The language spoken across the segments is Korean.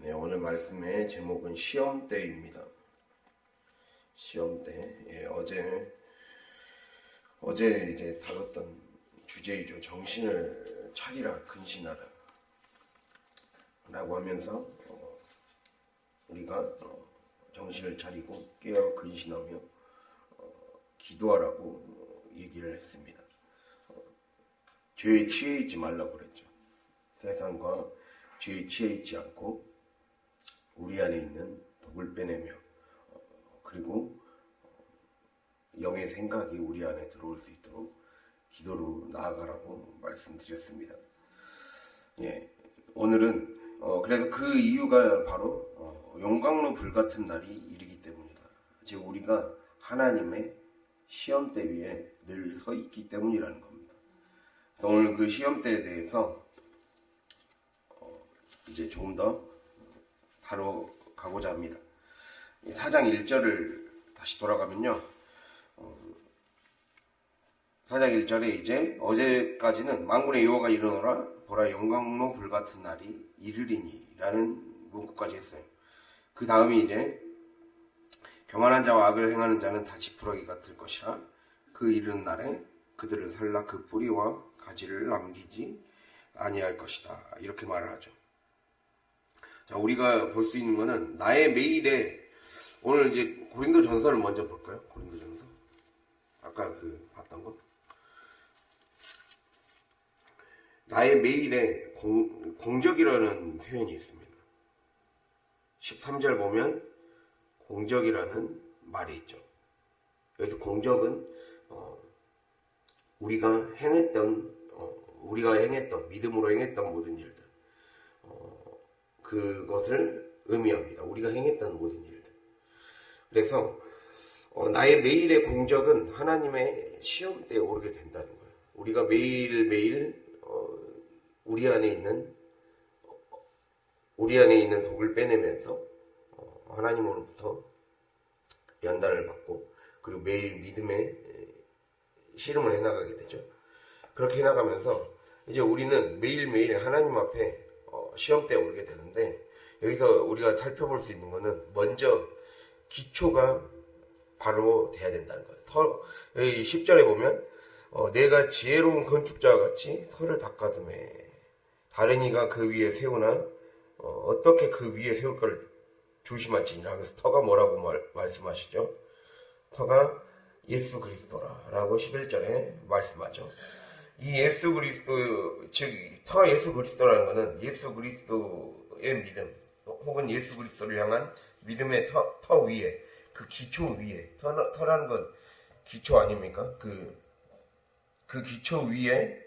네, 오늘 말씀의 제목은 시험대입니다. 시험대. 예, 어제 이제 다뤘던 주제이죠. 정신을 차리라, 근신하라. 라고 하면서 우리가 정신을 차리고 깨어 근신하며 기도하라고 얘기를 했습니다. 죄에 취해 있지 말라고 그랬죠. 세상과 죄에 취해 있지 않고 우리 안에 있는 독을 빼내며 그리고 영의 생각이 우리 안에 들어올 수 있도록 기도로 나아가라고 말씀드렸습니다. 예, 오늘은 그래서 그 이유가 바로 용광로 불같은 날이 이르기 때문이다. 즉 우리가 하나님의 시험대 위에 늘 서 있기 때문이라는 겁니다. 그래서 오늘 그 시험대에 대해서 이제 조금 더 다뤄가고자 합니다. 4장 1절을 다시 돌아가면요. 4장 1절에 이제 어제까지는 만군의 여호와가 이르노라 보라 영광로 불같은 날이 이르리니 라는 문구까지 했어요. 그 다음이 이제 교만한 자와 악을 행하는 자는 다 지푸라기 같을 것이라 그 이르는 날에 그들을 살라 그 뿌리와 가지를 남기지 아니할 것이다. 이렇게 말을 하죠. 자, 우리가 볼 수 있는 거는 나의 매일에 오늘 이제 고린도 전서를 먼저 볼까요? 고린도 전서. 아까 봤던 거. 나의 매일에 공적이라는 표현이 있습니다. 13절 보면 공적이라는 말이 있죠. 여기서 공적은 우리가 행했던 믿음으로 행했던 모든 일들 그것을 의미합니다. 우리가 행했던 모든 일들. 그래서 나의 매일의 공적은 하나님의 시험대에 오르게 된다는 거예요. 우리가 매일매일 우리 안에 있는 독을 빼내면서 하나님으로부터 연단을 받고 그리고 매일 믿음의 씨름을 해나가게 되죠. 그렇게 해나가면서 이제 우리는 매일매일 하나님 앞에 시험대에 오르게 되는데 여기서 우리가 살펴볼 수 있는 거는 먼저 기초가 바로 돼야 된다는 거예요. 여기 10절에 보면 내가 지혜로운 건축자와 같이 터를 닦아두매 다른 이가 그 위에 세우나 어떻게 그 위에 세울까를 조심할지니라 하면서 터가 뭐라고 말씀하시죠? 터가 예수 그리스도라라고 11절에 말씀하죠. 이 예수 그리스도, 즉 터가 예수 그리스도라는 것은 예수 그리스도의 믿음 혹은 예수 그리스도를 향한 믿음의 터 위에 그 기초 위에 터라는 건 기초 아닙니까? 그 기초 위에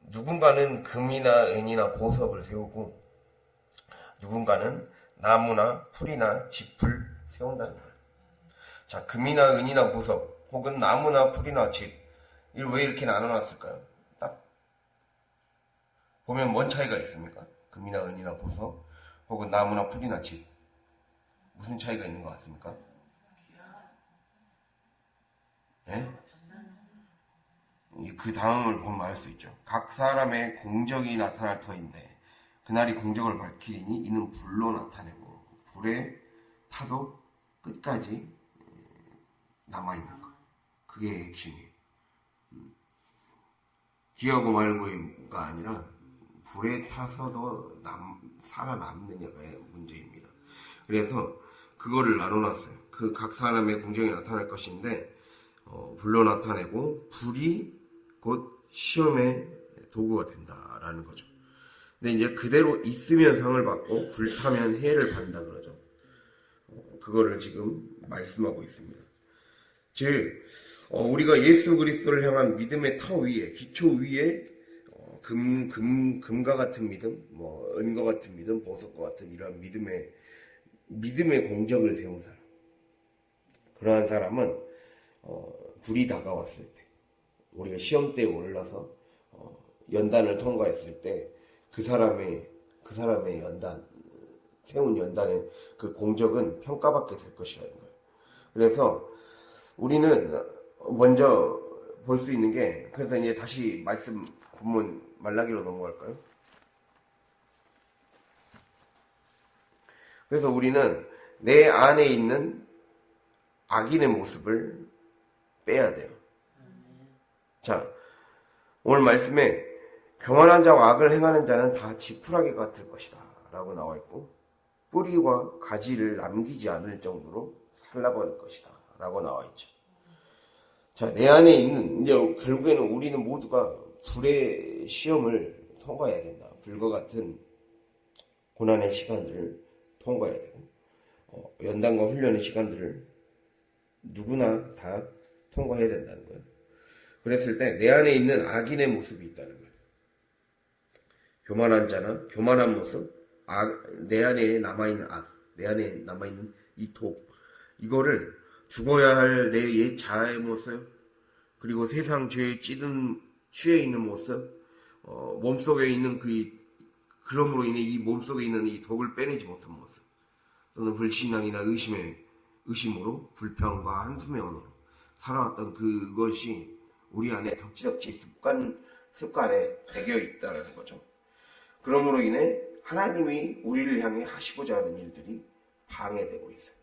누군가는 금이나 은이나 보석을 세우고 누군가는 나무나 풀이나 짚을 세운다는 거예요. 자, 금이나 은이나 보석 혹은 나무나 풀이나 짚 이걸 왜 이렇게 나눠놨을까요? 딱 보면 뭔 차이가 있습니까? 금이나 은이나 보석 혹은 나무나 풀이나 짚 무슨 차이가 있는 것 같습니까? 예? 그 다음을 보면 알 수 있죠. 각 사람의 공적이 나타날 터인데 그날이 공적을 밝히리니 이는 불로 나타내고 불에 타도 끝까지 남아있는 것. 그게 핵심이에요. 기하고 말고가 아니라 불에 타서도 살아남느냐가 문제입니다. 그래서 그거를 나눠놨어요. 그 각 사람의 공적이 나타날 것인데 불로 나타내고 불이 곧 시험의 도구가 된다라는 거죠. 근데 이제 그대로 있으면 상을 받고 불타면 해를 받는다 그러죠. 그거를 지금 말씀하고 있습니다. 즉 우리가 예수 그리스도를 향한 믿음의 터 위에 기초 위에 금과 같은 믿음, 은과 같은 믿음, 보석과 같은 이러한 믿음의 공적을 세운 사람. 그러한 사람은 불이 다가왔을 때, 우리가 시험대에 올라서 연단을 통과했을 때 그 사람의 세운 연단의 그 공적은 평가받게 될 것이라는 거예요. 그래서 우리는 먼저 볼 수 있는 게, 그래서 이제 다시 말씀 본문 말라기로 넘어갈까요? 그래서 우리는 내 안에 있는 악인의 모습을 빼야 돼요. 자, 오늘 말씀에 교만한 자와 악을 행하는 자는 다 지푸라기 같을 것이다 라고 나와 있고, 뿌리와 가지를 남기지 않을 정도로 살라버릴 것이다 라고 나와 있죠. 자, 내 안에 있는, 이제 결국에는 우리는 모두가 불의 시험을 통과해야 된다. 불과 같은 고난의 시간들을 통과해야 되고, 연단과 훈련의 시간들을 누구나 다 통과해야 된다는 거예요. 그랬을 때 내 안에 있는 악인의 모습이 있다는 거예요. 교만한 자나 교만한 모습, 내 안에 남아있는 악, 내 안에 남아있는 이 독, 이거를 죽어야 할 내 옛 자아의 모습, 그리고 세상 죄에 취해 있는 모습, 몸속에 있는 그럼으로 인해 이 몸속에 있는 이 독을 빼내지 못한 모습, 또는 불신앙이나 의심으로 불평과 한숨의 언어로 살아왔던 그것이 우리 안에 덕지덕지 습관에 배겨 있다는 거죠. 그러므로 인해 하나님이 우리를 향해 하시고자 하는 일들이 방해되고 있어요.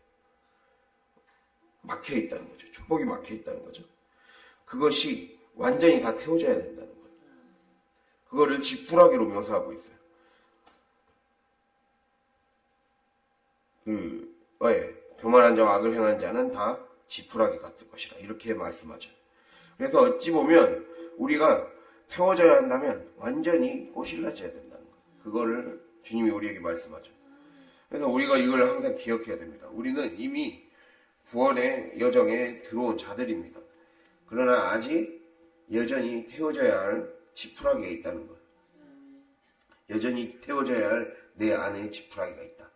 막혀 있다는 거죠. 축복이 막혀 있다는 거죠. 그것이 완전히 다 태워져야 된다는 거예요. 그거를 지푸라기로 묘사하고 있어요. 교만한 자와 악을 행한 자는 다 지푸라기 같을 것이라 이렇게 말씀하죠. 그래서 어찌 보면 우리가 태워져야 한다면 완전히 꼬실라져야 된다는 거예요. 그거를 주님이 우리에게 말씀하죠. 그래서 우리가 이걸 항상 기억해야 됩니다. 우리는 이미 구원의 여정에 들어온 자들입니다. 그러나 아직 여전히 태워져야 할 지푸라기가 있다는 거예요. 여전히 태워져야 할 내 안에 지푸라기가 있다.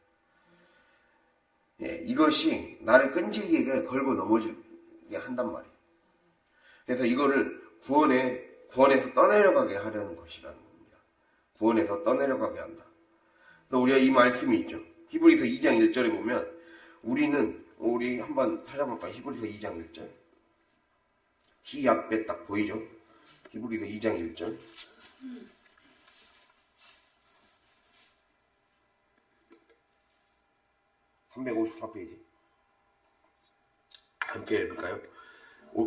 이것이 나를 끈질기게 걸고 넘어지게 한단 말이에요. 그래서 이거를 구원에서 떠내려가게 하려는 것이라는 겁니다. 구원에서 떠내려가게 한다. 또 우리가 이 말씀이 있죠. 히브리서 2장 1절에 보면 우리 한번 찾아볼까요? 히브리서 2장 1절. 히 앞에 딱 보이죠? 히브리서 2장 1절. 354페이지. 함께 읽을까요?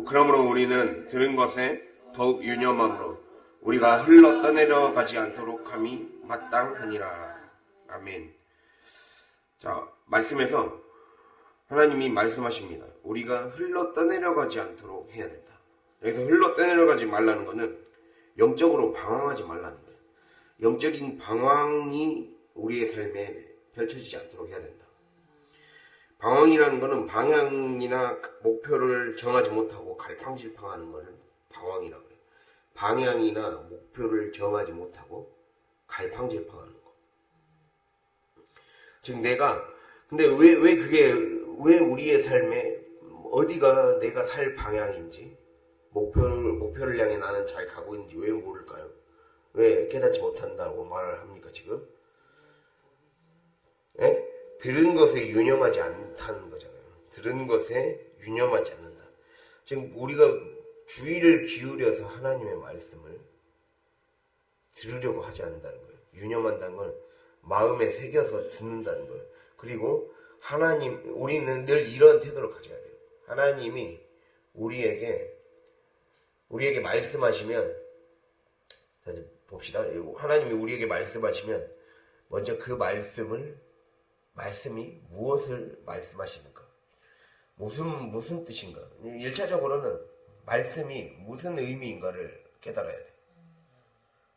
그러므로 우리는 들은 것에 더욱 유념함으로 우리가 흘러 떠내려가지 않도록 함이 마땅하니라. 아멘. 자, 말씀에서 하나님이 말씀하십니다. 우리가 흘러 떠내려가지 않도록 해야 된다. 그래서 흘러 떠내려가지 말라는 것은 영적으로 방황하지 말라는 거예요. 영적인 방황이 우리의 삶에 펼쳐지지 않도록 해야 된다. 방황이라는 것은 방향이나 목표를 정하지 못하고 갈팡질팡하는 것을 방황이라고 해요. 방향이나 목표를 정하지 못하고 갈팡질팡하는 것. 즉 근데 왜 우리의 삶에 어디가 내가 살 방향인지 목표를 향해 나는 잘 가고 있는지 왜 모를까요? 왜 깨닫지 못한다고 말을 합니까 지금? 예? 들은 것에 유념하지 않다는 거잖아요. 들은 것에 유념하지 않는다. 지금 우리가 주의를 기울여서 하나님의 말씀을 들으려고 하지 않는다는 거예요. 유념한다는 건 마음에 새겨서 듣는다는 거예요. 그리고 우리는 늘 이런 태도를 가져야 돼요. 하나님이 우리에게 말씀하시면, 봅시다. 하나님이 우리에게 말씀하시면 먼저 그 말씀이 무엇을 말씀하시는가? 무슨 뜻인가? 1차적으로는 말씀이 무슨 의미인가를 깨달아야 돼.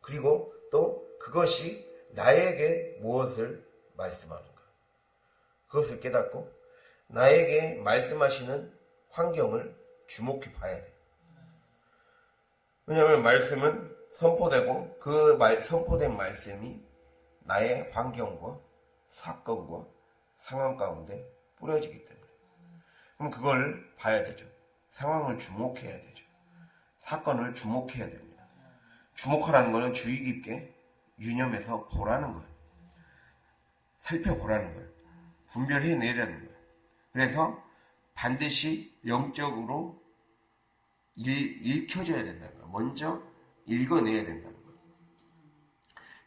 그리고 또 그것이 나에게 무엇을 말씀하는가? 그것을 깨닫고 나에게 말씀하시는 환경을 주목해 봐야 돼. 왜냐하면 말씀은 선포되고 그 선포된 말씀이 나의 환경과 사건과 상황 가운데 뿌려지기 때문에 그럼 그걸 봐야 되죠. 상황을 주목해야 되죠. 사건을 주목해야 됩니다. 주목하라는 것은 주의 깊게 유념해서 보라는 거예요. 살펴보라는 거예요. 분별해내라는 거예요. 그래서 반드시 영적으로 읽혀져야 된다는 거예요. 먼저 읽어내야 된다는 거예요.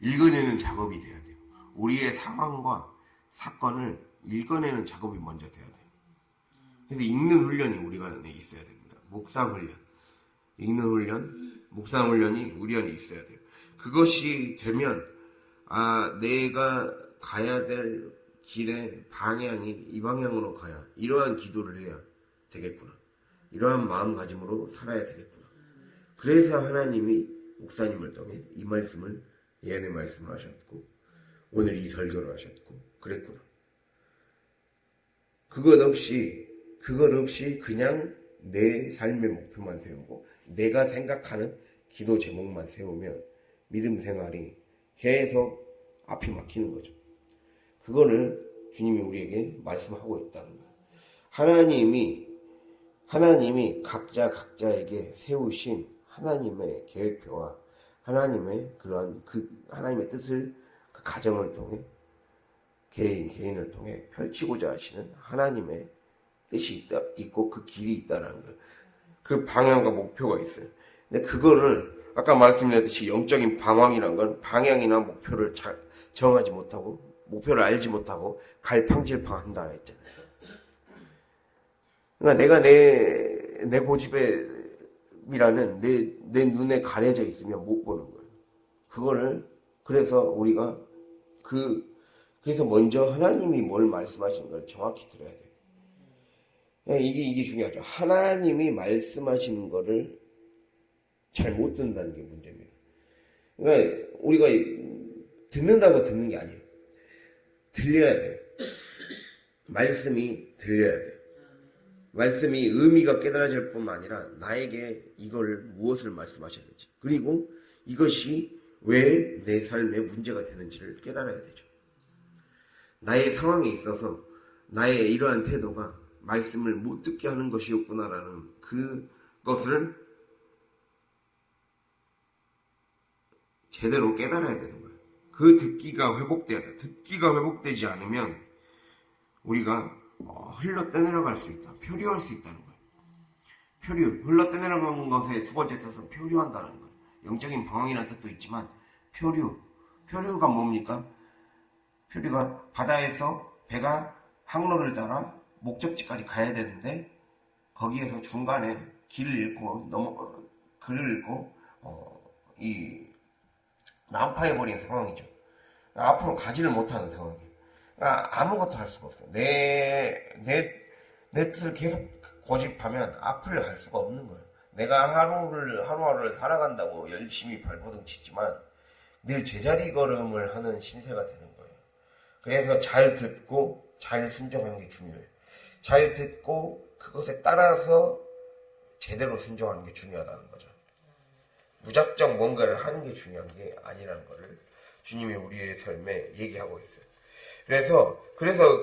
읽어내는 작업이 돼야 돼요. 우리의 상황과 사건을 읽어내는 작업이 먼저 돼야 돼요. 그래서 읽는 훈련이 우리 안에 있어야 됩니다. 묵상 훈련. 읽는 훈련, 묵상 훈련이 우리 안에 있어야 돼요. 그것이 되면 내가 가야 될 길의 방향이 이 방향으로 가야 이러한 기도를 해야 되겠구나. 이러한 마음가짐으로 살아야 되겠구나. 그래서 하나님이 목사님을 통해 이 말씀을 예언의 말씀을 하셨고 오늘 이 설교를 하셨고 그랬구나. 그것 없이 그냥 내 삶의 목표만 세우고 내가 생각하는 기도 제목만 세우면 믿음 생활이 계속 앞이 막히는 거죠. 그거를 주님이 우리에게 말씀하고 있다는 거예요. 하나님이 각자에게 세우신 하나님의 계획표와 하나님의 하나님의 뜻을 그 가정을 통해 개인을 통해 펼치고자 하시는 하나님의 뜻이 있고 그 길이 있다는 거예요. 그 방향과 목표가 있어요. 근데 그거를 아까 말씀드렸듯이 영적인 방황이란 건 방향이나 목표를 잘 정하지 못하고 목표를 알지 못하고 갈팡질팡한다 했잖아요. 그러니까 내가 내 고집이라는 내 눈에 가려져 있으면 못 보는 거예요. 그거를 그래서 우리가 그래서 먼저 하나님이 뭘 말씀하시는 걸 정확히 들어야 돼요. 이게 중요하죠. 하나님이 말씀하시는 거를 잘 못 듣는다는 게 문제입니다. 그러니까 우리가 듣는다고 듣는 게 아니에요. 들려야 돼요. 말씀이 들려야 돼요. 말씀이 의미가 깨달아질 뿐만 아니라 나에게 이걸 무엇을 말씀하셨는지 그리고 이것이 왜 내 삶에 문제가 되는지를 깨달아야 되죠. 나의 상황에 있어서 나의 이러한 태도가 말씀을 못 듣게 하는 것이었구나라는 그것을 제대로 깨달아야 되는 거예요. 그 듣기가 회복돼야 돼요. 듣기가 회복되지 않으면 우리가 흘러 떠내려갈 수 있다. 표류할 수 있다는 거예요. 흘러 떠내려가는 것의 두 번째 뜻은 표류한다는 거예요. 영적인 방황이라는 뜻도 있지만 표류가 뭡니까? 표류가 바다에서 배가 항로를 따라 목적지까지 가야 되는데 거기에서 중간에 길을 잃고 난파해버린 상황이죠. 앞으로 가지를 못하는 상황이에요. 아무것도 할 수가 없어요. 내 뜻을 계속 고집하면 앞을 갈 수가 없는 거예요. 내가 하루하루를 살아간다고 열심히 발버둥 치지만 늘 제자리 걸음을 하는 신세가 되는 거예요. 그래서 잘 듣고 잘 순종하는 게 중요해요. 잘 듣고 그것에 따라서 제대로 순종하는 게 중요하다는 거죠. 무작정 뭔가를 하는 게 중요한 게 아니라는 거를 주님이 우리의 삶에 얘기하고 있어요. 그래서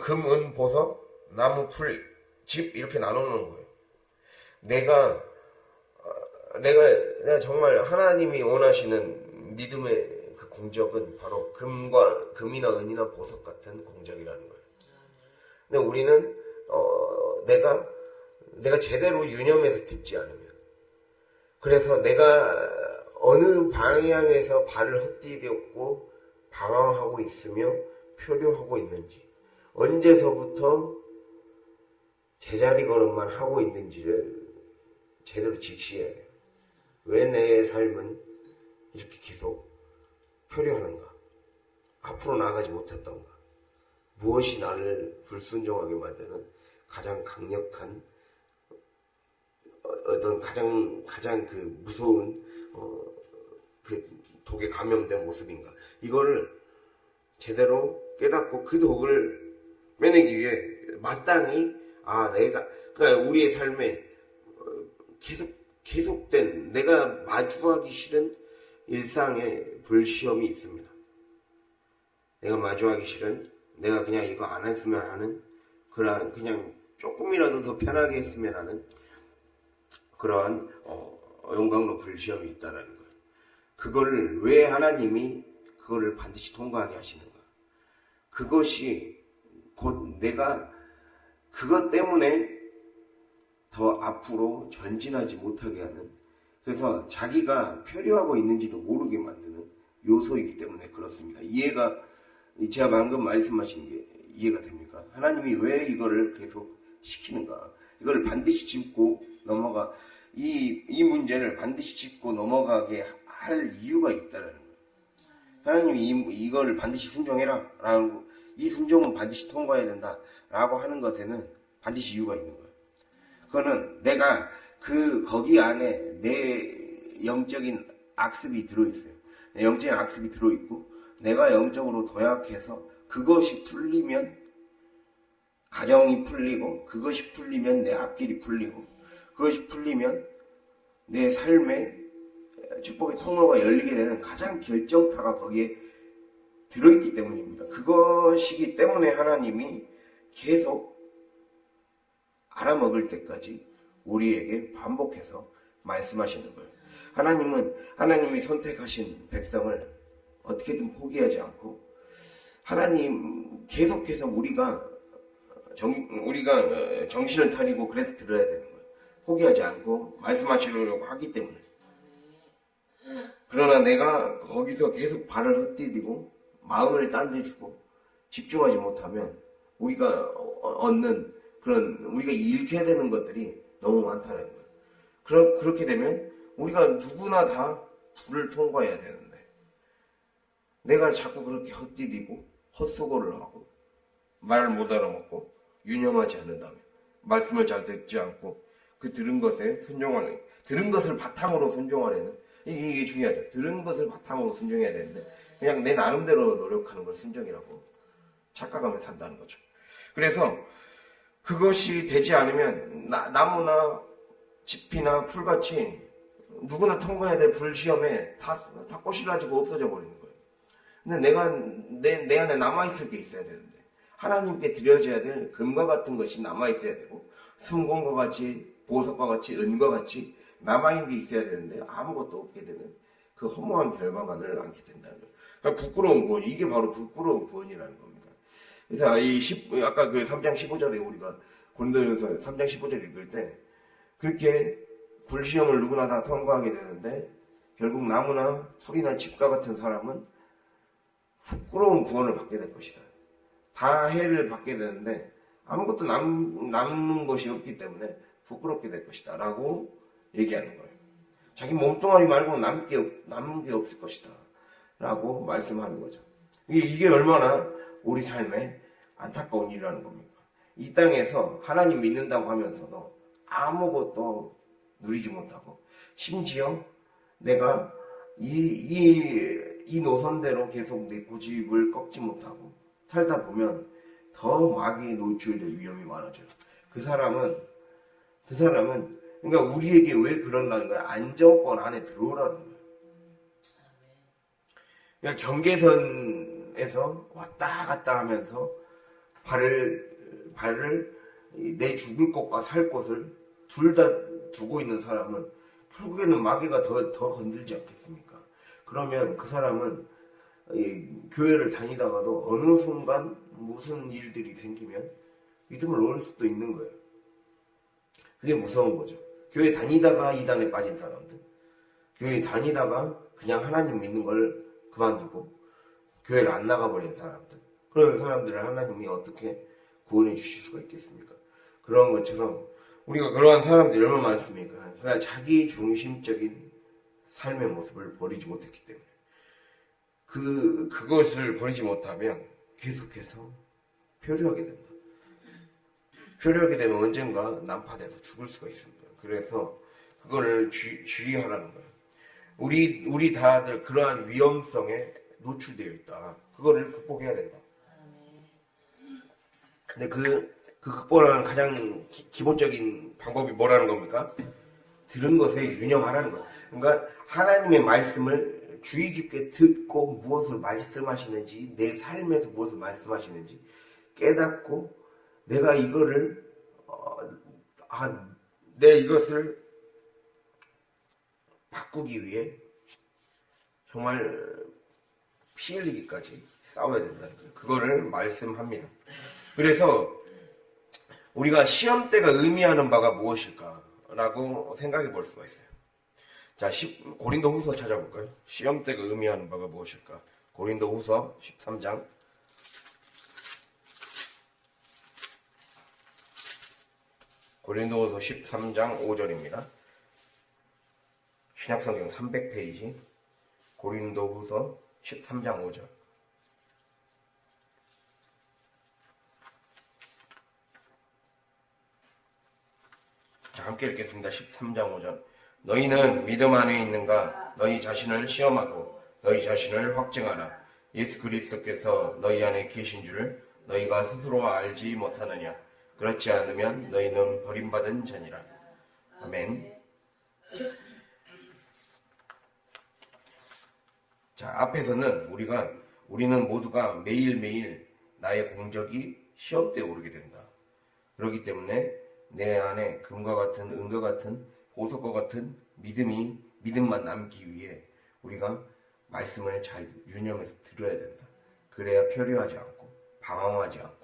금, 은, 보석, 나무, 풀, 집 이렇게 나눠놓는 거예요. 내가 정말 하나님이 원하시는 믿음의 그 공적은 바로 금이나 은이나 보석 같은 공적이라는 거예요. 근데 우리는 내가 제대로 유념해서 듣지 않으면 그래서 내가 어느 방향에서 발을 헛디뎠고 방황하고 있으며 표류하고 있는지 언제서부터 제자리 걸음만 하고 있는지를 제대로 직시해야 돼요. 왜 내 삶은 이렇게 계속 표류하는가? 앞으로 나아가지 못했던가? 무엇이 나를 불순종하게 만드는 가장 강력한 가장 그 무서운 그 독에 감염된 모습인가? 이거를 제대로 깨닫고 그 독을 빼내기 위해 마땅히 그러니까 우리의 삶에 계속된 내가 마주하기 싫은 일상의 불시험이 있습니다. 내가 마주하기 싫은 내가 그냥 이거 안 했으면 하는 그냥 조금이라도 더 편하게 했으면 하는 그러한 영광로 불시험이 있다라는 거예요. 그거를 왜 하나님이 그거를 반드시 통과하게 하시는가? 그것이 곧 내가 그것 때문에 더 앞으로 전진하지 못하게 하는 그래서 자기가 표류하고 있는지도 모르게 만드는 요소이기 때문에 그렇습니다. 제가 방금 말씀하신 게 이해가 됩니까? 하나님이 왜 이거를 계속 시키는가? 이걸 반드시 짚고 넘어가, 이 문제를 반드시 짚고 넘어가게 할 이유가 있다라는 거예요. 하나님이 이거를 반드시 순종해라 라고, 이 순종은 반드시 통과해야 된다 라고 하는 것에는 반드시 이유가 있는 거예요. 그거는 내가 거기 안에 내 영적인 악습이 들어있어요. 영적인 악습이 들어있고, 내가 영적으로 도약해서 그것이 풀리면 가정이 풀리고, 그것이 풀리면 내 앞길이 풀리고, 그것이 풀리면 내 삶의 축복의 통로가 열리게 되는 가장 결정타가 거기에 들어있기 때문입니다. 그것이기 때문에 하나님이 계속 알아먹을 때까지 우리에게 반복해서 말씀하시는 거예요. 하나님이 선택하신 백성을 어떻게든 포기하지 않고, 하나님 계속해서 우리가 정신을 차리고 그래서 들어야 되는 거예요. 포기하지 않고 말씀하시려고 하기 때문에. 그러나 내가 거기서 계속 발을 헛디디고 마음을 딴 데 주고 집중하지 못하면 우리가 얻는 우리가 잃게 되는 것들이 너무 많다는 거예요. 그렇게 되면 우리가 누구나 다 불을 통과해야 되는데, 내가 자꾸 그렇게 헛디디고 헛수고를 하고 말을 못 알아먹고 유념하지 않는다면, 말씀을 잘 듣지 않고 그 들은 것을 바탕으로 순종하려는, 이게 중요하죠. 들은 것을 바탕으로 순종해야 되는데 그냥 내 나름대로 노력하는 걸 순종이라고 착각하며 산다는 거죠. 그래서 그것이 되지 않으면 나무나 집이나 풀같이 누구나 통과해야 될 불시험에 다 꼬실라지고 없어져 버리는 거예요. 근데 내 안에 남아있을 게 있어야 되는데, 하나님께 드려져야 될 금과 같은 것이 남아있어야 되고, 순금과 같이, 보석과 같이, 은과 같이 남아있는 게 있어야 되는데 아무것도 없게 되면 그 허무한 결과만을 안게 된다는 거예요. 그러니까 부끄러운 구원, 이게 바로 부끄러운 구원이라는 겁니다. 그래서 아까 그 3장 15절에 우리가 고린도전서 3장 15절 읽을 때, 그렇게 불시험을 누구나 다 통과하게 되는데 결국 나무나 풀이나 집과 같은 사람은 부끄러운 구원을 받게 될 것이다. 다 해를 받게 되는데 아무것도 남는 것이 없기 때문에 부끄럽게 될 것이다 라고 얘기하는 거예요. 자기 몸뚱아리 말고 남은 게 없을 것이다 라고 말씀하는 거죠. 이게 얼마나 우리 삶에 안타까운 일이라는 겁니까? 이 땅에서 하나님 믿는다고 하면서도 아무것도 누리지 못하고, 심지어 내가 이 노선대로 계속 내 고집을 꺾지 못하고 살다 보면 더 마귀에 노출될 위험이 많아져요. 그 사람은 그러니까 우리에게 왜 그런다는 거야? 안정권 안에 들어오라는 거예요. 그러니까 경계선에서 왔다 갔다 하면서 발을 내 죽을 곳과 살 곳을 둘 다 두고 있는 사람은 결국에는 마귀가 더 건들지 않겠습니까? 그러면 그 사람은 교회를 다니다가도 어느 순간 무슨 일들이 생기면 믿음을 놓을 수도 있는 거예요. 그게 무서운 거죠. 교회 다니다가 이단에 빠진 사람들, 교회 다니다가 그냥 하나님 믿는 걸 그만두고 교회를 안 나가버린 사람들, 그런 사람들을 하나님이 어떻게 구원해 주실 수가 있겠습니까? 그런 것처럼 우리가 그러한 사람들이 얼마나 많습니까? 그러니까 자기 중심적인 삶의 모습을 버리지 못했기 때문에, 그것을 버리지 못하면 계속해서 표류하게 된다. 표류하게 되면 언젠가 난파돼서 죽을 수가 있습니다. 그래서 그거를 주의하라는 거예요. 우리 다들 그러한 위험성에 노출되어 있다. 그거를 극복해야 된다. 근데 그 극복하는 가장 기본적인 방법이 뭐라는 겁니까? 들은 것에 유념하라는 거예요. 그러니까 하나님의 말씀을 주의 깊게 듣고 무엇을 말씀하시는지, 내 삶에서 무엇을 말씀하시는지 깨닫고, 내가 이거를 이것을 바꾸기 위해 정말 피 흘리기까지 싸워야 된다는 거예요. 그거를 말씀합니다. 그래서 우리가 시험대가 의미하는 바가 무엇일까라고 생각해 볼 수가 있어요. 자, 고린도후서 찾아볼까요? 시험대가 의미하는 바가 무엇일까? 고린도후서 13장 고린도후서 13장 5절입니다. 신약성경 300페이지 고린도후서 13장 5절. 자, 함께 읽겠습니다. 13장 5절. 너희는 믿음 안에 있는가? 너희 자신을 시험하고 너희 자신을 확증하라. 예수 그리스도께서 너희 안에 계신 줄 너희가 스스로 알지 못하느냐? 그렇지 않으면 너희는 버림받은 자니라. 아멘. 자, 앞에서는 우리는 모두가 매일매일 나의 공적이 시험대에 오르게 된다. 그렇기 때문에 내 안에 금과 같은 은과 같은 보석과 같은 믿음만 남기 위해 우리가 말씀을 잘 유념해서 들어야 된다. 그래야 표류하지 않고 방황하지 않고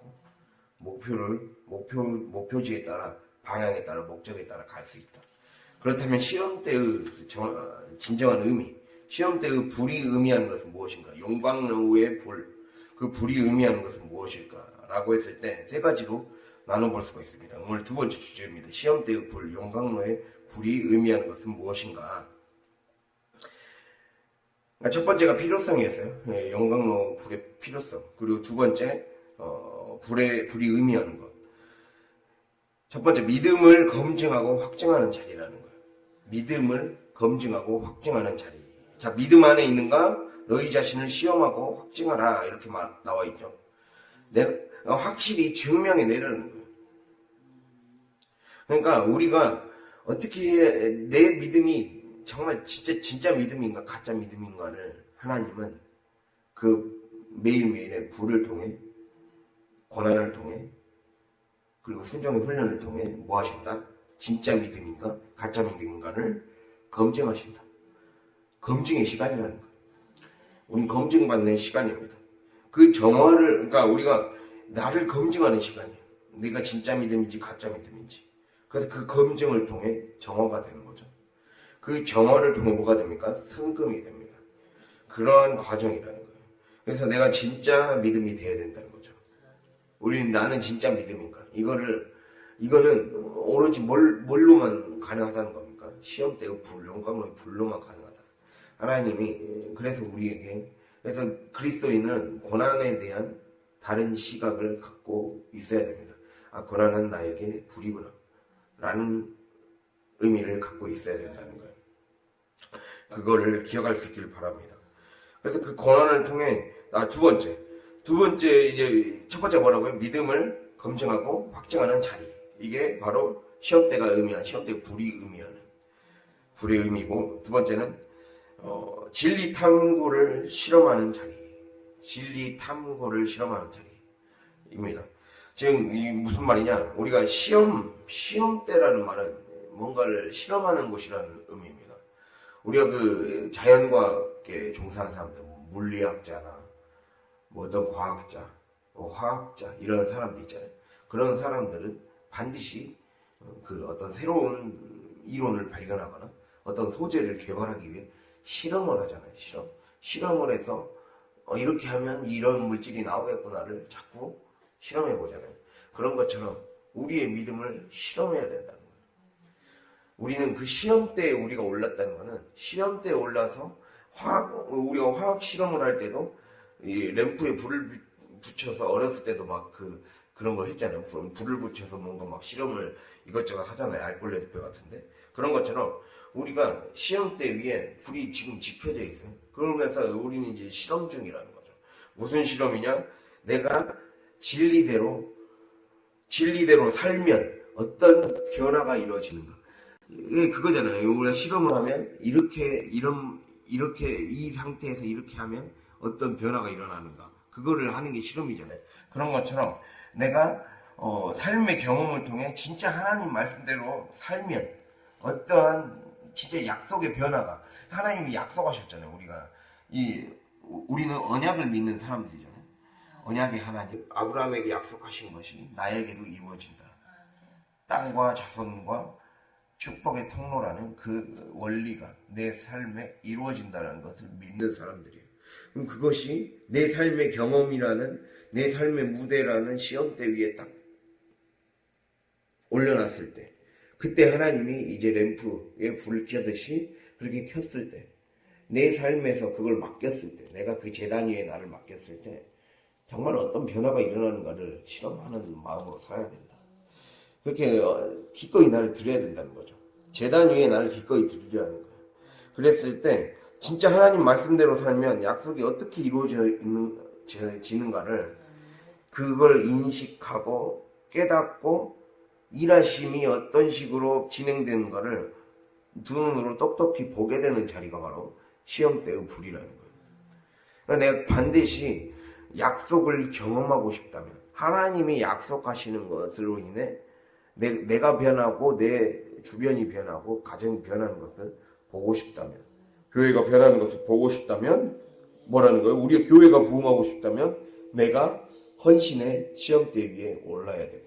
목표지에 따라 방향에 따라 목적에 따라 갈 수 있다. 그렇다면 시험대의 진정한 의미, 시험대의 불이 의미하는 것은 무엇인가? 용광로의 불, 그 불이 의미하는 것은 무엇일까? 라고 했을 때 세 가지로 나눠볼 수가 있습니다. 오늘 두 번째 주제입니다. 시험대의 불, 용광로의 불이 의미하는 것은 무엇인가? 첫 번째가 필요성이었어요. 용광로 불의 필요성. 그리고 두 번째 불이 의미하는 것. 첫 번째, 믿음을 검증하고 확증하는 자리라는 거예요. 믿음을 검증하고 확증하는 자리. 자, 믿음 안에 있는가? 너희 자신을 시험하고 확증하라. 이렇게 나와 있죠. 확실히 증명해 내라는 거예요. 그러니까 우리가 어떻게 내 믿음이 정말 진짜 믿음인가 가짜 믿음인가를 하나님은 그 매일매일의 불을 통해, 고난을 통해, 그리고 순종의 훈련을 통해 뭐 하신다? 진짜 믿음인가 가짜 믿음인가를 검증하신다. 검증의 시간이라는 거예요. 우린 검증받는 시간입니다. 그 정화를, 그러니까 우리가 나를 검증하는 시간이에요. 내가 진짜 믿음인지 가짜 믿음인지. 그래서 그 검증을 통해 정화가 되는 거죠. 그 정화를 통해 뭐가 됩니까? 승금이 됩니다. 그러한 과정이라는 거예요. 그래서 내가 진짜 믿음이 돼야 된다는 거죠. 나는 진짜 믿음인가? 이거는 오로지 뭘로만 가능하다는 겁니까? 시험대의 불, 용광로의 불로만 가능하다. 하나님이 그래서 우리에게, 그래서 그리스도인은 고난에 대한 다른 시각을 갖고 있어야 됩니다. 아, 고난은 나에게 불이구나 라는 의미를 갖고 있어야 된다는 거예요. 그거를 기억할 수 있기를 바랍니다. 그래서 그 고난을 통해 두 번째 이제 첫 번째 뭐라고요? 믿음을 검증하고 확증하는 자리. 이게 바로 시험대가 의미하는, 시험대의 불이 의미하는 불의 의미고, 두 번째는 진리 탐구를 실험하는 자리. 진리 탐구를 실험하는 자리입니다. 지금 이 무슨 말이냐? 우리가 시험대라는 말은 뭔가를 실험하는 곳이라는 의미입니다. 우리가 그 자연과학에 종사하는 사람들, 물리학자나 뭐 어떤 과학자, 화학자 이런 사람들 있잖아요. 그런 사람들은 반드시 그 어떤 새로운 이론을 발견하거나 어떤 소재를 개발하기 위해 실험을 하잖아요. 실험을 해서 이렇게 하면 이런 물질이 나오겠구나를 자꾸 실험해 보잖아요. 그런 것처럼 우리의 믿음을 실험해야 된다는 거예요. 우리는 그 시험대에 우리가 올랐다는 거는, 시험대에 올라서 우리가 화학 실험을 할 때도 이 램프에 불을 붙여서, 어렸을 때도 막 그런 거 했잖아요. 불을 붙여서 뭔가 막 실험을 이것저것 하잖아요. 알콜레리페 같은데. 그런 것처럼 우리가 시험대 위에 불이 지금 지펴져 있어요. 그러면서 우리는 이제 실험 중이라는 거죠. 무슨 실험이냐? 내가 진리대로 살면 어떤 변화가 이루어지는가. 이게 그거잖아요. 우리가 실험을 하면 이렇게 이 상태에서 이렇게 하면 어떤 변화가 일어나는가. 그거를 하는 게 실험이잖아요. 그런 것처럼 내가 삶의 경험을 통해 진짜 하나님 말씀대로 살면 어떠한 진짜 약속의 변화가, 하나님이 약속하셨잖아요. 우리는 언약을 믿는 사람들이잖아요. 언약의 하나님, 아브라함에게 약속하신 것이 나에게도 이루어진다. 땅과 자손과 축복의 통로라는 그 원리가 내 삶에 이루어진다는 것을 믿는 사람들이에요. 그럼 그것이 내 삶의 경험이라는, 내 삶의 무대라는 시험대 위에 딱 올려놨을 때, 그때 하나님이 이제 램프에 불을 켜듯이 그렇게 켰을 때, 내 삶에서 그걸 맡겼을 때, 내가 그 제단 위에 나를 맡겼을 때 정말 어떤 변화가 일어나는가를 실험하는 마음으로 살아야 된다. 그렇게 기꺼이 나를 드려야 된다는 거죠. 제단 위에 나를 기꺼이 드리려는 거예요. 그랬을 때 진짜 하나님 말씀대로 살면 약속이 어떻게 이루어지는가를 그걸 인식하고 깨닫고 일하심이 어떤 식으로 진행되는가를 두 눈으로 똑똑히 보게 되는 자리가 바로 시험 때의 불이라는 거예요. 그러니까 내가 반드시 약속을 경험하고 싶다면, 하나님이 약속하시는 것으로 인해 내가 변하고 내 주변이 변하고 가정이 변하는 것을 보고 싶다면, 교회가 변하는 것을 보고 싶다면 뭐라는 거예요? 우리의 교회가 부흥하고 싶다면 내가 헌신의 시험대 위에 올라야 되고,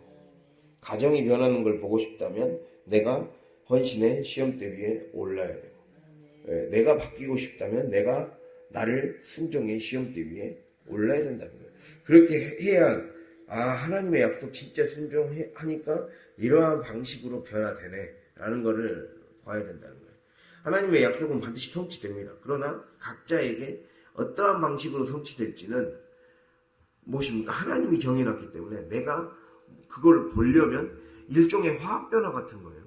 가정이 변하는 걸 보고 싶다면 내가 헌신의 시험대 위에 올라야 되고, 내가 바뀌고 싶다면 내가 나를 순종의 시험대 위에 올라야 된다는 거예요. 그렇게 해야 하나님의 약속 진짜 순종하니까 이러한 방식으로 변화되네 라는 거를 봐야 된다는 거예요. 하나님의 약속은 반드시 성취됩니다. 그러나 각자에게 어떠한 방식으로 성취될지는 무엇입니까? 하나님이 정해놨기 때문에 내가 그걸 보려면 일종의 화학변화 같은 거예요.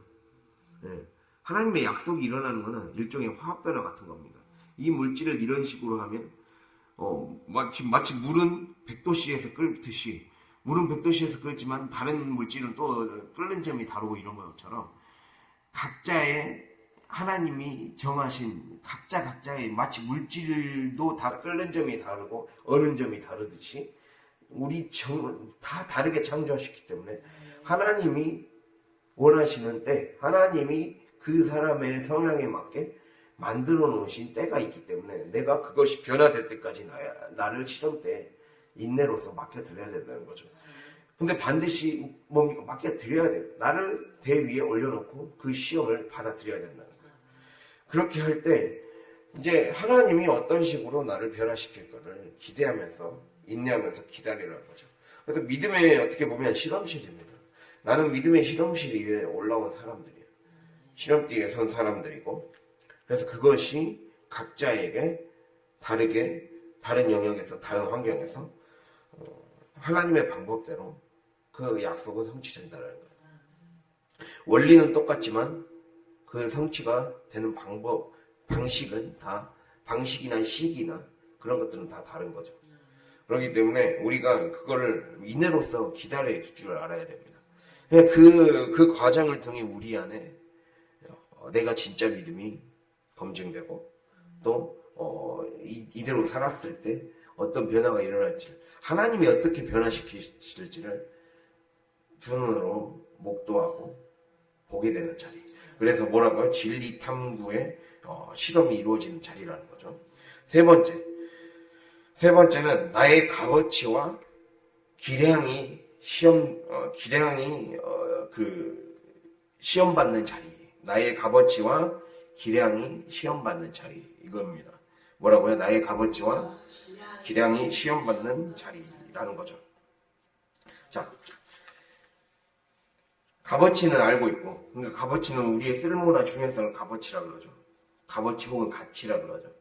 하나님의 약속이 일어나는 것은 일종의 화학변화 같은 겁니다. 이 물질을 이런 식으로 하면 마치 물은 100도씨에서 끓듯이, 물은 100도씨에서 끓지만 다른 물질은 또 끓는 점이 다르고 이런 것처럼 각자의 하나님이 정하신 각자의 마치 물질도 다 끓는 점이 다르고 어는 점이 다르듯이 우리 다 다르게 창조하셨기 때문에 하나님이 원하시는 때, 하나님이 그 사람의 성향에 맞게 만들어 놓으신 때가 있기 때문에 내가 그것이 변화될 때까지 나를 시험대에 인내로서 맡겨드려야 된다는 거죠. 근데 반드시 뭡니까? 맡겨드려야 돼요. 나를 대 위에 올려놓고 그 시험을 받아들여야 된다는 거예요. 그렇게 할 때 이제 하나님이 어떤 식으로 나를 변화시킬 거를 기대하면서 인내하면서 기다리라는 거죠. 그래서 믿음의 어떻게 보면 실험실입니다. 나는 믿음의 실험실 위에 올라온 사람들이에요. 실험대에 선 사람들이고, 그래서 그것이 각자에게 다르게 다른 영역에서 다른 환경에서 하나님의 방법대로 그 약속은 성취된다는 거예요. 원리는 똑같지만 그 성취가 되는 방식은 다, 방식이나 시기나 그런 것들은 다 다른 거죠. 그렇기 때문에 우리가 그거를 인내로서 기다릴 줄 알아야 됩니다. 그 과정을 통해 우리 안에 내가 진짜 믿음이 검증되고 또 이대로 살았을 때 어떤 변화가 일어날지, 하나님이 어떻게 변화시키실지를 두 눈으로 목도하고 보게 되는 자리. 그래서 뭐라고요? 진리 탐구의 실험이 이루어지는 자리라는 거죠. 세 번째는 나의 값어치와 기량이 시험 받는 자리. 나의 값어치와 기량이 시험 받는 자리, 이겁니다. 뭐라고요? 나의 값어치와 기량이 시험 받는 자리라는 거죠. 자, 값어치는 알고 있고, 그러니까 값어치는 우리의 쓸모나 중요성을 값어치라고 그러죠. 값어치 혹은 가치라고 그러죠.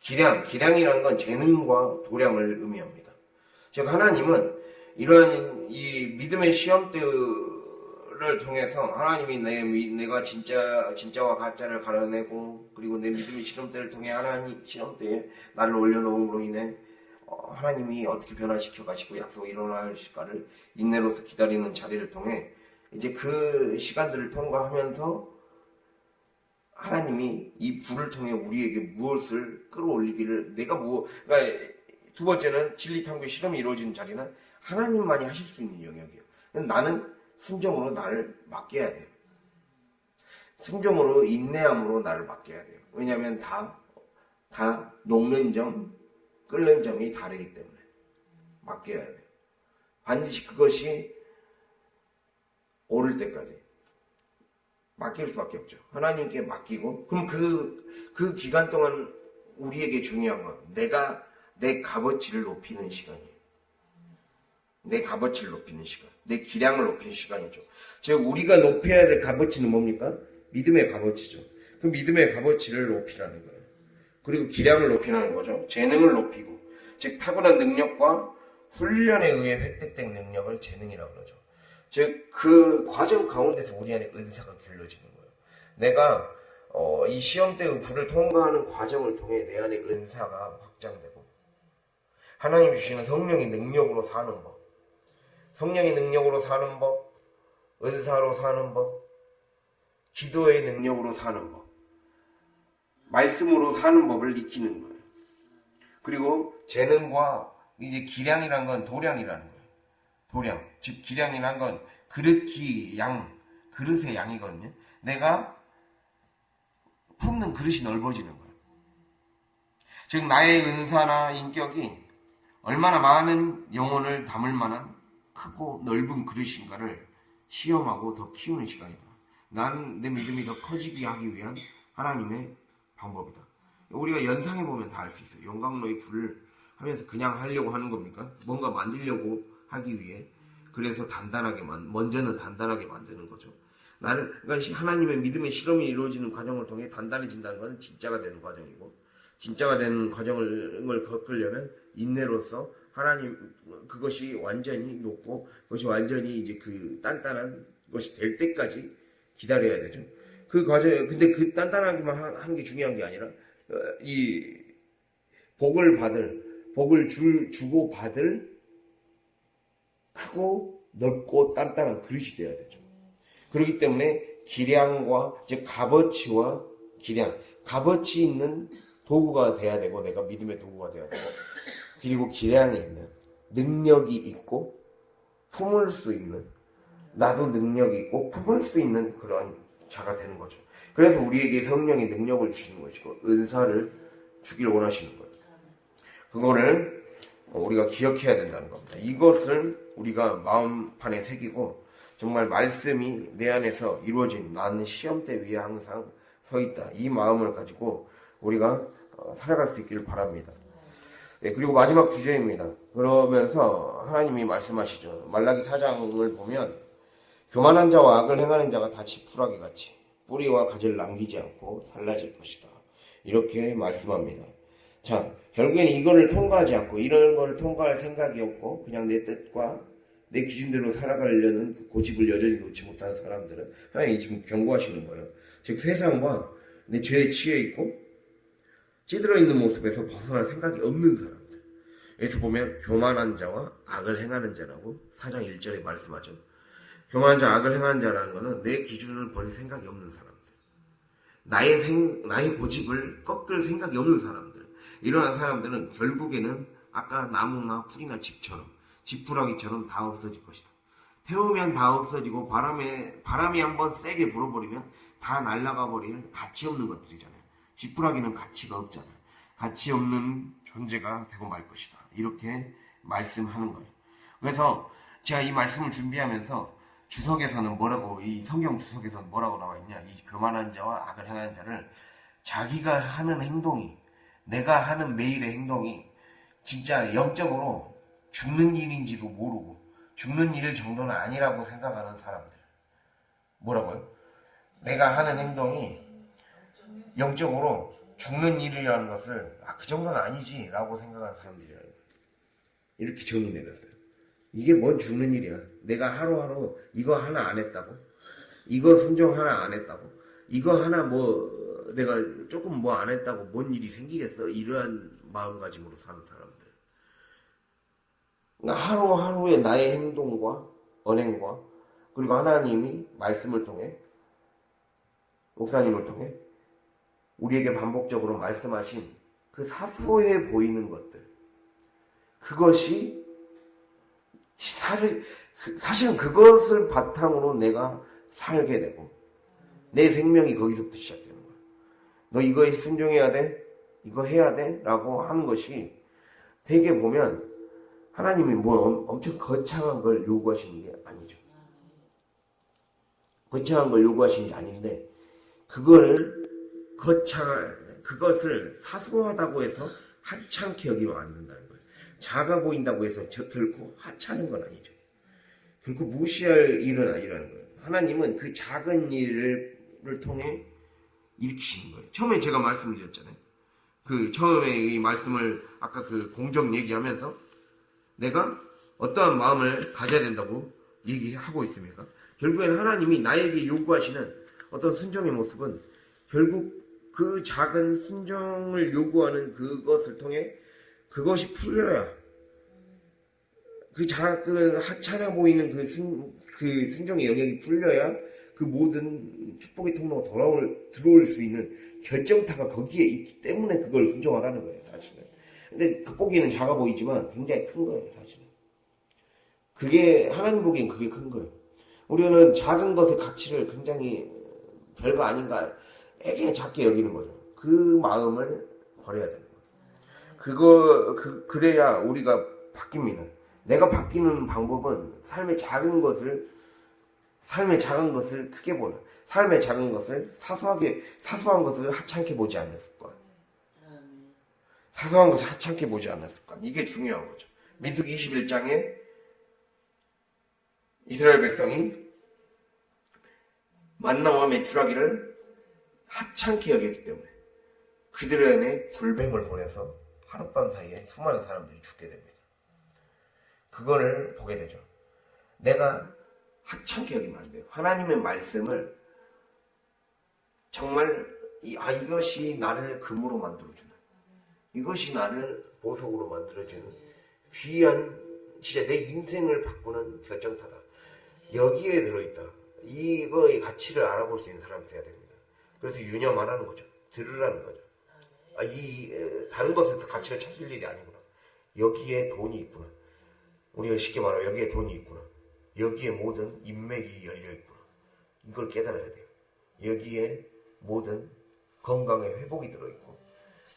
기량이라는 건 재능과 도량을 의미합니다. 즉 하나님은 이러한 이 믿음의 시험대를 통해서 하나님이 내가 진짜와 가짜를 가려내고, 그리고 내 믿음의 시험대를 통해 하나님 시험대에 나를 올려놓음으로 인해 하나님이 어떻게 변화시켜 가시고 약속이 일어나실까를 인내로서 기다리는 자리를 통해 이제 그 시간들을 통과하면서 하나님이 이 불을 통해 우리에게 무엇을 끌어올리기를, 그러니까 두 번째는 진리 탐구의 실험이 이루어지는 자리는 하나님만이 하실 수 있는 영역이에요. 나는 순종으로 나를 맡겨야 돼요. 순종으로 인내함으로 나를 맡겨야 돼요. 왜냐하면 다 녹는 점, 끓는 점이 다르기 때문에 맡겨야 돼요. 반드시 그것이 오를 때까지 맡길 수밖에 없죠. 하나님께 맡기고, 그럼 그 기간 동안 우리에게 중요한 건 내가 내 값어치를 높이는 시간이에요. 내 값어치를 높이는 시간, 내 기량을 높이는 시간이죠. 즉 우리가 높여야 될 값어치는 뭡니까? 믿음의 값어치죠. 그 믿음의 값어치를 높이라는 거예요. 그리고 기량을 높이라는 거죠. 재능을 높이고, 즉 타고난 능력과 훈련에 의해 획득된 능력을 재능이라고 그러죠. 즉 그 과정 가운데서 우리 안에 은사가 길러지는 거예요. 내가 이 시험대의 불을 통과하는 과정을 통해 내 안에 은사가 확장되고, 하나님 주시는 성령의 능력으로 사는 법, 성령의 능력으로 사는 법, 은사로 사는 법, 기도의 능력으로 사는 법, 말씀으로 사는 법을 익히는 거예요. 그리고 재능과 이제 기량이란 건 도량이라는 거예요. 도량. 즉 기량이란 건 그릇기 양, 그릇의 양이거든요. 내가 품는 그릇이 넓어지는 거예요. 즉 나의 은사나 인격이 얼마나 많은 영혼을 담을 만한 크고 넓은 그릇인가를 시험하고 더 키우는 시간이다. 나는 내 믿음이 더 커지게 하기 위한 하나님의 방법이다. 우리가 연상해보면 다 알 수 있어요. 용광로의 불을 하면서 그냥 하려고 하는 겁니까? 뭔가 만들려고 하기 위해. 그래서 단단하게 먼저는 단단하게 만드는 거죠. 그러니까 하나님의 믿음의 실험이 이루어지는 과정을 통해 단단해진다는 것은 진짜가 되는 과정이고, 진짜가 되는 과정을 겪으려면 인내로서 하나님 그것이 완전히 높고 그것이 완전히 이제 그 단단한 것이 될 때까지 기다려야 되죠. 그 과정, 근데 그 단단하기만 하는 게 중요한 게 아니라 이 복을 주고 받을 크고 넓고 단단한 그릇이 되어야 되죠. 그렇기 때문에 기량과, 즉 값어치와 기량, 값어치 있는 도구가 돼야 되고, 내가 믿음의 도구가 돼야 되고, 그리고 기량이 있는, 능력이 있고 품을 수 있는, 나도 능력이 있고 품을 수 있는 그런 자가 되는 거죠. 그래서 우리에게 성령의 능력을 주시는 것이고 은사를 주길 원하시는 거예요. 그거를 우리가 기억해야 된다는 겁니다. 이것을 우리가 마음판에 새기고, 정말 말씀이 내 안에서 이루어진, 나는 시험대 위에 항상 서 있다, 이 마음을 가지고 우리가 살아갈 수 있기를 바랍니다. 네, 그리고 마지막 주제입니다. 그러면서 하나님이 말씀하시죠. 말라기 4장을 보면 교만한 자와 악을 행하는 자가 다 지푸라기 같이 뿌리와 가지를 남기지 않고 살라질 것이다, 이렇게 말씀합니다. 자, 결국엔 이거를 통과하지 않고, 이런 거를 통과할 생각이 없고 그냥 내 뜻과 내 기준대로 살아가려는 그 고집을 여전히 놓지 못하는 사람들은 하나님이 지금 경고하시는 거예요. 즉 세상과 내 죄에 취해 있고 찌들어 있는 모습에서 벗어날 생각이 없는 사람들. 여기서 보면 교만한 자와 악을 행하는 자라고 4장 1절에 말씀하죠. 교만한 자, 악을 행하는 자라는 것은 내 기준을 버릴 생각이 없는 사람들, 나의 고집을 꺾을 생각이 없는 사람들. 이러한 사람들은 결국에는 아까 나무나 풀이나 집처럼, 지푸라기처럼 다 없어질 것이다. 태우면 다 없어지고 바람이 한번 세게 불어버리면 다 날아가 버릴 가치 없는 것들이잖아요. 지푸라기는 가치가 없잖아요. 가치 없는 존재가 되고 말 것이다, 이렇게 말씀하는 거예요. 그래서 제가 이 말씀을 준비하면서 주석에서는 뭐라고, 이 성경 주석에서는 뭐라고 나와 있냐, 이 교만한 자와 악을 행하는 자를 자기가 하는 행동이, 내가 하는 매일의 행동이 진짜 영적으로 죽는 일인지도 모르고 죽는 일 정도는 아니라고 생각하는 사람들. 뭐라고요? 내가 하는 행동이 영적으로 죽는 일이라는 것을 그 정도는 아니지 라고 생각하는 사람들이라는 거예요. 이렇게 정의 내렸어요. 이게 뭔 죽는 일이야. 내가 하루하루 이거 하나 안 했다고, 이거 순종 하나 안 했다고, 이거 하나 내가 조금 안 했다고 뭔 일이 생기겠어, 이러한 마음가짐으로 사는 사람들. 그러니까 하루하루의 나의 행동과 언행과, 그리고 하나님이 말씀을 통해, 목사님을 통해 우리에게 반복적으로 말씀하신 그 사소해 보이는 것들, 그것이 사실은 그것을 바탕으로 내가 살게 되고 내 생명이 거기서부터 시작되는 거야. 너 이거에 순종해야 돼, 이거 해야 돼 라고 하는 것이, 되게 보면 하나님이 엄청 거창한 걸 요구하시는 게 아니죠. 거창한 걸 요구하시는 게 아닌데, 그것을 사소하다고 해서 하찮게 여기면 안 된다는 거예요. 작아 보인다고 해서 결코 하찮은 건 아니죠. 결코 무시할 일은 아니라는 거예요. 하나님은 그 작은 일을 통해 일으키시는 거예요. 처음에 제가 말씀드렸잖아요. 그 처음에 이 말씀을 아까 그 공적 얘기하면서 내가 어떠한 마음을 가져야 된다고 얘기하고 있습니까? 결국에는 하나님이 나에게 요구하시는 어떤 순종의 모습은 결국 그 작은 순종을 요구하는 그것을 통해 그것이 풀려야, 그 작은 하찮아 보이는 그 순종의 영역이 풀려야 그 모든 축복의 통로가 들어올 수 있는 결정타가 거기에 있기 때문에 그걸 순종하라는 거예요, 사실은. 근데 그 보기에는 작아 보이지만 굉장히 큰 거예요, 사실은. 그게, 하나님 보기엔 그게 큰 거예요. 우리는 작은 것의 가치를 굉장히 별거 아닌가, 애게 작게 여기는 거죠. 그 마음을 버려야 되는 거예요. 그래야 우리가 바뀝니다. 내가 바뀌는 방법은 삶의 작은 것을 크게 보는, 삶의 작은 것을 사소한 것을 하찮게 보지 않는 습관. 사소한 것을 하찮게 보지 않는 습관. 이게 중요한 거죠. 민수기 21장에 이스라엘 백성이 만나와 메추라기를 하찮게 여겼기 때문에 그들에게 불뱀을 보내서 하룻밤 사이에 수많은 사람들이 죽게 됩니다. 그거를 보게 되죠. 내가 하찮게 여기면 안 돼요. 하나님의 말씀을 정말 이것이 나를 금으로 만들어주는, 이것이 나를 보석으로 만들어주는 귀한, 진짜 내 인생을 바꾸는 결정타다. 여기에 들어있다. 이거의 가치를 알아볼 수 있는 사람이 돼야 됩니다. 그래서 유념 안 하는 거죠. 들으라는 거죠. 다른 것에서 가치를 찾을 일이 아니구나. 여기에 돈이 있구나. 우리가 쉽게 말하면 여기에 돈이 있구나. 여기에 모든 인맥이 열려있구나. 이걸 깨달아야 돼요. 여기에 모든 건강의 회복이 들어있고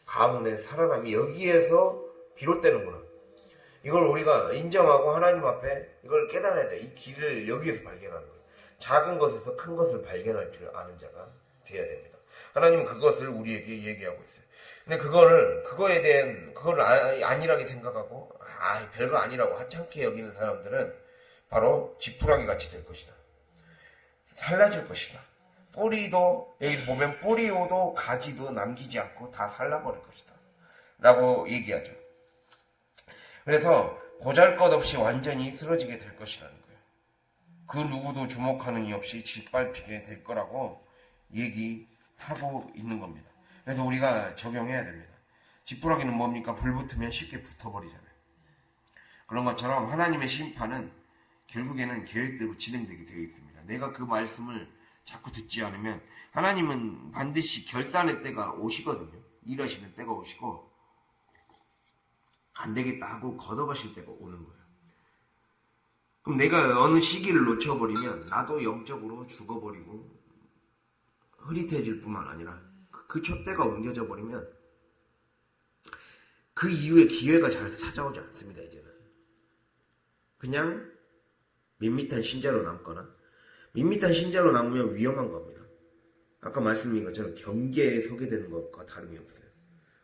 가문의 살아남이 여기에서 비롯되는구나. 이걸 우리가 인정하고 하나님 앞에 이걸 깨달아야 돼요. 이 길을 여기에서 발견하는 거예요. 작은 것에서 큰 것을 발견할 줄 아는 자가 되어야 됩니다. 하나님은 그것을 우리에게 얘기하고 있어요. 근데 그걸 안일하게 생각하고 별거 아니라고 하찮게 여기는 사람들은 바로 지푸라기 같이 될 것이다. 살라질 것이다. 뿌리도, 여기 보면 뿌리도 가지도 남기지 않고 다 살라버릴 것이다 라고 얘기하죠. 그래서 보잘것없이 완전히 쓰러지게 될 것이라는 거예요. 그 누구도 주목하는 이 없이 짓밟히게 될 거라고 얘기하고 있는 겁니다. 그래서 우리가 적용해야 됩니다. 지푸라기는 뭡니까? 불 붙으면 쉽게 붙어버리잖아요. 그런 것처럼 하나님의 심판은 결국에는 계획대로 진행되게 되어 있습니다. 내가 그 말씀을 자꾸 듣지 않으면 하나님은 반드시 결산의 때가 오시거든요. 일하시는 때가 오시고 안 되겠다 하고 걷어가실 때가 오는 거예요. 그럼 내가 어느 시기를 놓쳐버리면 나도 영적으로 죽어버리고 흐릿해질 뿐만 아니라 그 촛대가 옮겨져 버리면 그 이후에 기회가 잘 찾아오지 않습니다. 이제는 그냥 밋밋한 신자로 남거나 밋밋한 신자로 남으면 위험한 겁니다. 아까 말씀드린 것처럼 경계에 서게 되는 것과 다름이 없어요.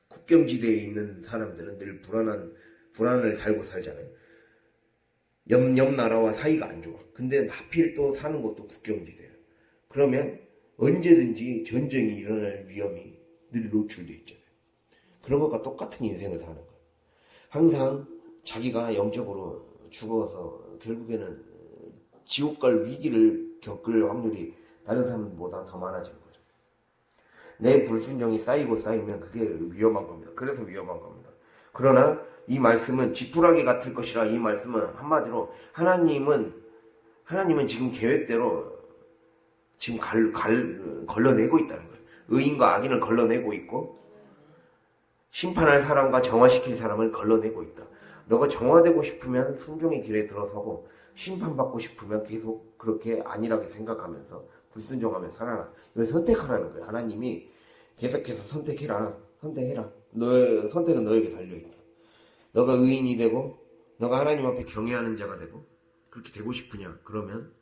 국경지대에 있는 사람들은 늘 불안을 달고 살잖아요. 옆 나라와 사이가 안 좋아. 근데 하필 또 사는 것도 국경지대예요. 그러면 언제든지 전쟁이 일어날 위험이 늘 노출되어 있잖아요. 그런 것과 똑같은 인생을 사는 거예요. 항상 자기가 영적으로 죽어서 결국에는 지옥 갈 위기를 겪을 확률이 다른 사람보다 더 많아지는 거죠. 내 불순종이 쌓이면 그게 위험한 겁니다. 그래서 위험한 겁니다. 그러나 이 말씀은 지푸라기 같을 것이라, 이 말씀은 한마디로 하나님은 지금 계획대로 지금 걸러내고 있다는 거예요. 의인과 악인을 걸러내고 있고 심판할 사람과 정화시킬 사람을 걸러내고 있다. 너가 정화되고 싶으면 순종의 길에 들어서고 심판받고 싶으면 계속 그렇게 안일하게 생각하면서 불순종하며 살아라. 이걸 선택하라는 거예요. 하나님이 계속해서 선택해라. 너의 선택은 너에게 달려있다. 너가 의인이 되고 너가 하나님 앞에 경외하는 자가 되고 그렇게 되고 싶으냐? 그러면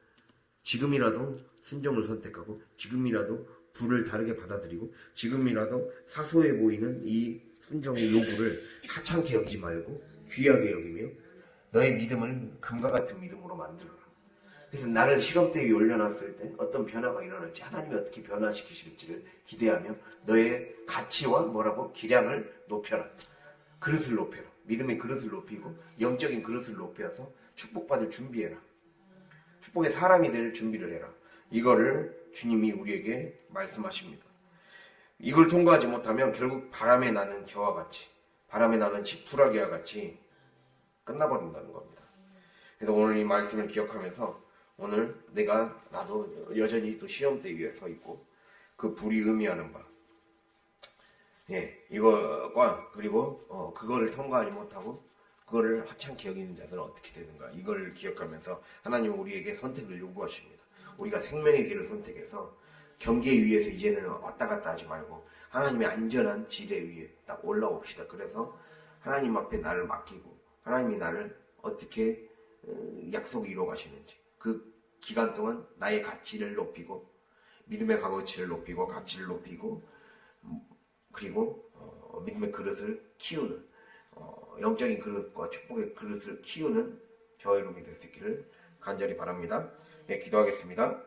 지금이라도 순종을 선택하고 지금이라도 불을 다르게 받아들이고 지금이라도 사소해 보이는 이 순종의 요구를 하찮게 여기지 말고 귀하게 여기며 너의 믿음을 금과 같은 믿음으로 만들어라. 그래서 나를 시험대에 올려놨을 때 어떤 변화가 일어날지 하나님이 어떻게 변화시키실지를 기대하며 너의 가치와 뭐라고 기량을 높여라. 그릇을 높여라. 믿음의 그릇을 높이고 영적인 그릇을 높여서 축복받을 준비해라. 축복의 사람이 될 준비를 해라. 이거를 주님이 우리에게 말씀하십니다. 이걸 통과하지 못하면 결국 바람에 나는 겨와 같이, 바람에 나는 지푸라기와 같이 끝나버린다는 겁니다. 그래서 오늘 이 말씀을 기억하면서 오늘 나도 여전히 또 시험대 위에 서 있고 그 불이 의미하는 바, 이거과 그리고 그거를 통과하지 못하고 그거를 하찮게 여기는 자들은 어떻게 되는가, 이걸 기억하면서 하나님은 우리에게 선택을 요구하십니다. 우리가 생명의 길을 선택해서 경계 위에서 이제는 왔다 갔다 하지 말고 하나님의 안전한 지대 위에 딱 올라옵시다. 그래서 하나님 앞에 나를 맡기고 하나님이 나를 어떻게 약속을 이루어 가시는지 그 기간 동안 나의 가치를 높이고 믿음의 값어치를 높이고 가치를 높이고 그리고 믿음의 그릇을 키우는 영적인 그릇과 축복의 그릇을 키우는 저의 이름이 될 수 있기를 간절히 바랍니다. 네, 기도하겠습니다.